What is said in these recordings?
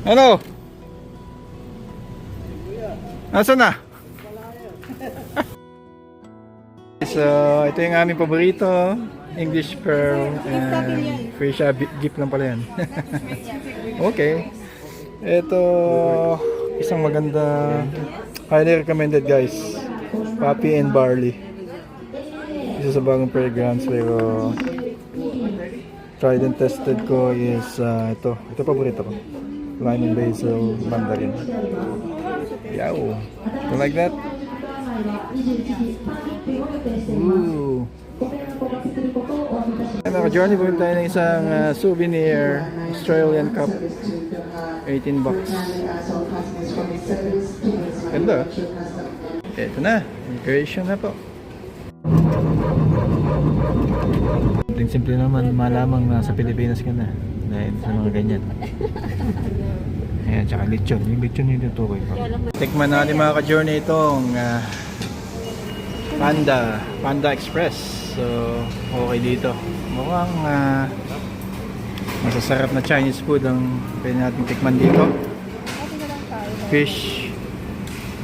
Ano? Nasaan na? So, ito yung aming paborito. English Pearl and Freesia gift lang pala yan. Okay. Ito, isang maganda, highly recommended guys. Poppy and Barley. Isa sa bagong fragrance pero tried and tested ko is ito paborito ko. Lime and basil mandarin. Yow. You like that? Ooh. Mga ka-journey, bumili tayo ng isang souvenir Australian cup. 18 bucks. Ganda. Ito na. Creation na po. Simple naman malamang na sa Pilipinas ka na. Dahil sa mga ganyan. Ayan, tsaka lechon. Yung lechon yung tutukoy ko. Tikman natin mga ka-journey itong Panda Express. So, okay dito. Mukhang masasarap na Chinese food ang pwede natin tikman dito. Fish,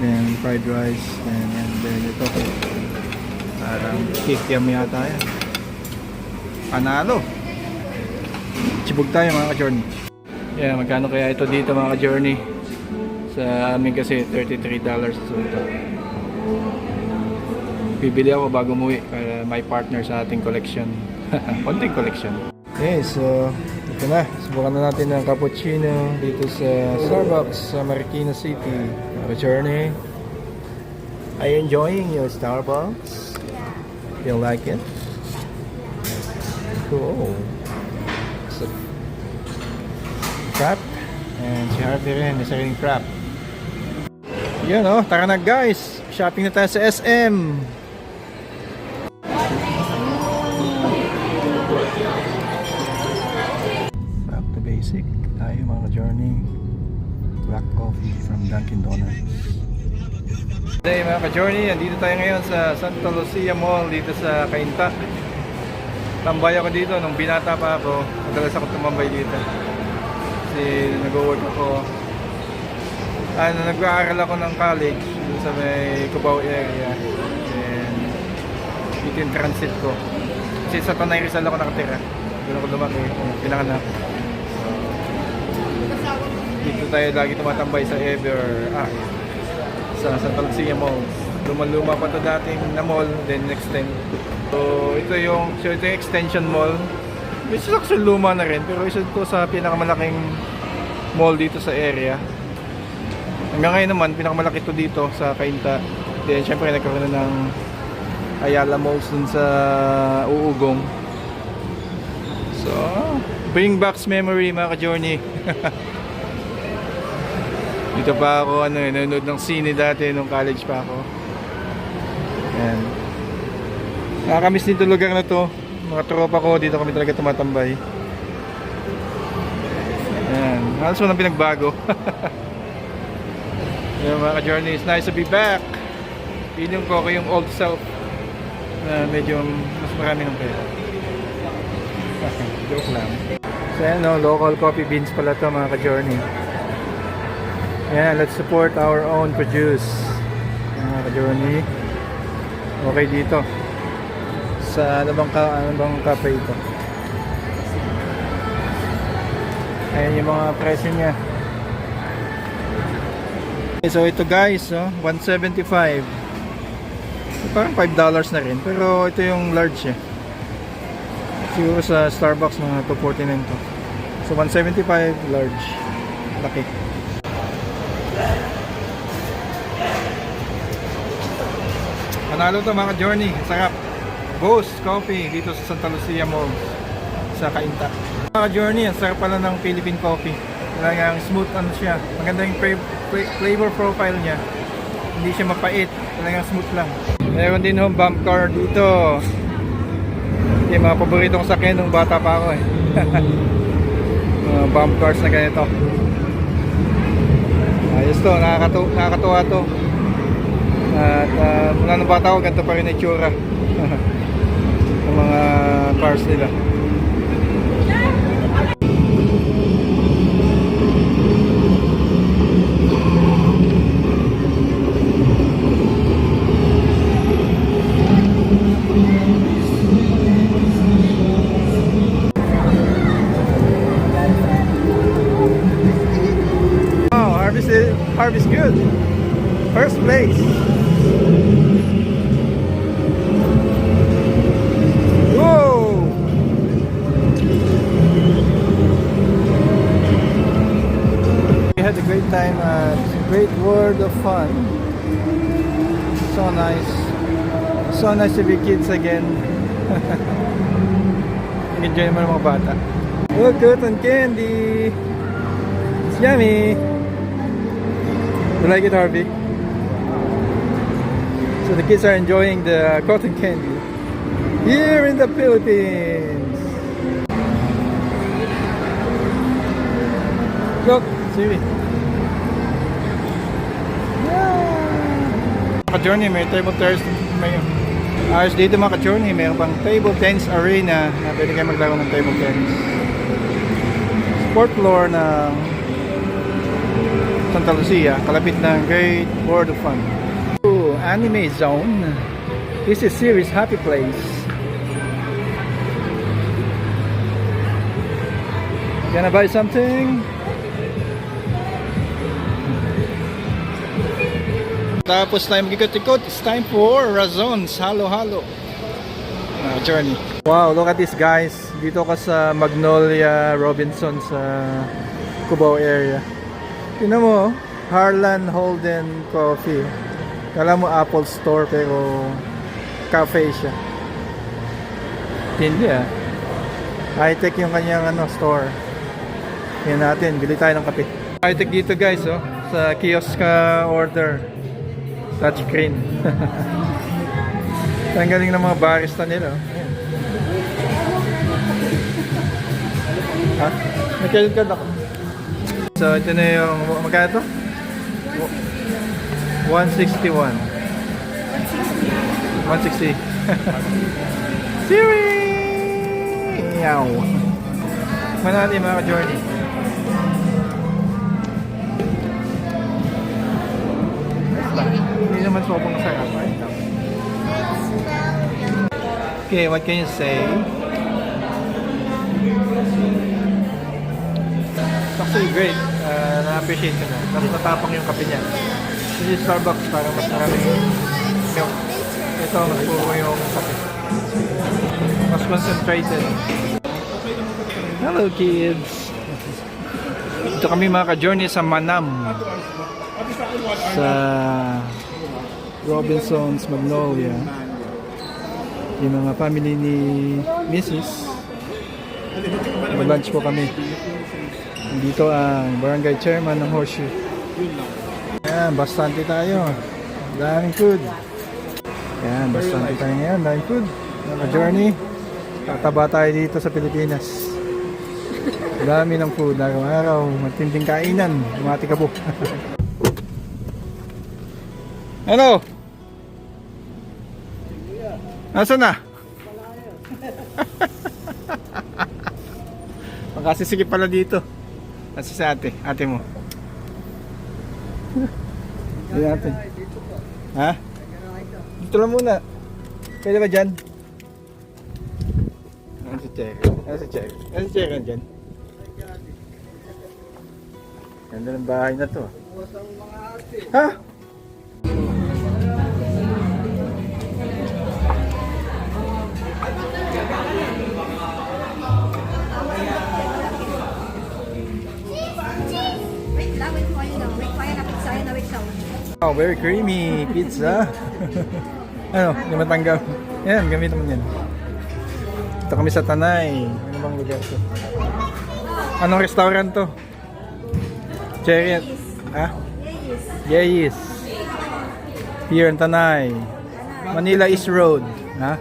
then fried rice, and then ito. Parang kikiam yata yan. Panalo! Chibog tayo mga ka-journey. Yeah, magkano kaya ito dito mga ka-journey? Sa amin kasi $33 so ito. Bibili ako bago umuwi para may partner sa ating collection. Konting collection. Okay, so ito na. Subukan na natin ng cappuccino dito sa Starbucks sa Marikina City. Mga ka-journey, are you enjoying your Starbucks? You like it? Cool. So, crap. And si Harvey rin, may sariling crap. Yun o, tara na guys. Shopping na tayo sa SM. Back to basic. Tayo mga journey. Black coffee from Dunkin Donuts. Hey mga ka-journey, nandito tayo ngayon sa Santa Lucia Mall dito sa Cainta. Tambay ako dito nung binata pa ako. Madalas ako tumambay dito. Kasi nag-work ako. Nag-aaral ako ng college sa may Cubao area. And dito yung transit ko. Kasi sa Tanay Rizal ako nakatira. Doon ako lumaki, pinanganak. Dito tayo lagi tumatambay sa sa Santa Lucia Mall. Luma pa ito dating na mall, then extend. So ito yung extension mall. Which is actually luma na rin, pero isa ito sa pinakamalaking mall dito sa area. Hanggang ngayon naman, pinakamalaki ito dito sa Cainta. Then syempre nagkaroon na ng Ayala Malls dun sa Uugong. So, bring back memory mga ka-journey. Dito pa ako nanonood ng sine dati nung college pa ako. Ayan. Nakakamiss nito lugar na to. Mga tropa ko, dito kami talaga tumatambay. Ayan. Halos walang pinagbago. Ayan mga ka-journey, it's nice to be back. Feeling ko yung old self na medyo mas marami ng pera. Joke lang. So ayan no, local coffee beans pala to mga ka-journey. Ayan, let's support our own produce. Mga ka-journey. Okay dito. Sa ano bang cafe ito? Ayan yung mga presyo niya. Okay, so ito guys, $175. Parang $5 na rin, pero ito yung large eh. Siguro sa Starbucks mga $2.49 to. So $175 large. Laki. Panalo to mga journey, sarap. Ghost Coffee dito sa Santa Lucia Mall sa Cainta. Mga journey, ang sarap pala ng Philippine coffee. Talagang smooth ano siya. Maganda yung flavor profile niya. Hindi siya mapait. Talagang smooth lang. Meron din home bump car dito. Yung mga paboritong sakyan nung bata pa ako eh. Bump cars na ganito. Ayos to, nakakatuwa to. At mula nung bata ako, ganito pa rin yung itsura. Ang mga cars nila. Harvey's good. First place. Whoa! We had a great time at Great World of Fun. So nice. So nice to be kids again. Enjoy mo ng mga bata. Oh, cotton candy! It's yummy! You like it, Harvey? So the kids are enjoying the cotton candy here in the Philippines. Look, see? Ka-journey, may table tennis, may ayos dito mga ka-journey, mayroon pang table tennis arena na pwede kayo maglaro ng table tennis. Sport floor ng Santa Lucia, kalapit ng Great World of Fun. Ooh, anime zone. This is Series Happy Place. Gonna buy something? Tapos tayo mag-ikot-ikot, it's time for Razon's Halo-Halo journey. Wow, look at this guys. Dito ka sa Magnolia Robinson sa Cubao area. Tingnan mo, Harlan Holden Coffee. Kala mo Apple Store pero cafe siya. Hindi ah. High-tech yung kanyang store. Yan natin, bili tayo ng kape. High-tech dito guys, oh, sa kiosk ka order. Touchscreen. Ang galing ng mga barista nila. Ayan. Ha? Nag-credit card ako. So ito na yung, magkano to? 161. 160. Siri! Yaw! Manali mga ka-journey. Hindi naman sobrang masarap. Okay, what can you say? It's actually great. Na-appreciate ko na. Kasi natapang yung kape niya. This is Starbucks para mas maraming milk. Ito, mas puro yung kape. Mas concentrated. Hello kids! Ito kami mga ka-journey sa Manam. Sa Robinson's Magnolia. Yung mga family ni Mrs. Mag-lunch po kami. Dito ang barangay chairman ng Horseshoe. Ayan, bastante tayo. Daming food. Ayan, bastante tayo ngayon. Daming food. Mga journey. Tataba tayo dito sa Pilipinas. Dami ng food. Araw-araw. Matinding kainan. Mati ka po. Ano? Nasaan na? Makasisikip pala dito. Kasi sa ate mo. Hindi natin. Ha? Dito lang muna. Pwede ba dyan? Ano si Cherry? Ano si Cherry? Ano si Cherry dyan? Ganda ng bahay na to. Ha? Oh, very creamy pizza. Ano, yung matanggap. Yan, gamit mo yan. Ito kami sa Tanay. Ano bang lugar to? Anong restaurant to? Cherry. Ha? Yeyis. Here in Tanay. Manila East Road. Ha?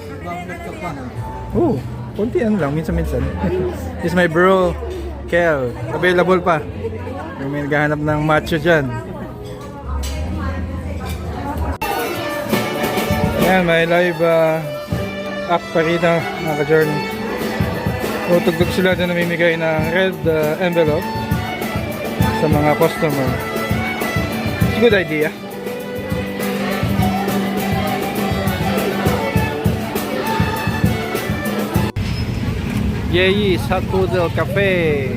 Oh, kunti ano lang, minsan-minsan. This is my bro, Kel. Available pa. Kung may naghahanap ng macho dyan. Ayan, may live app pa rin mga ka-journey. Tutugtog sila na namimigay ng red envelope sa mga customer. It's a good idea. Yeyis Hot Poodle Cafe.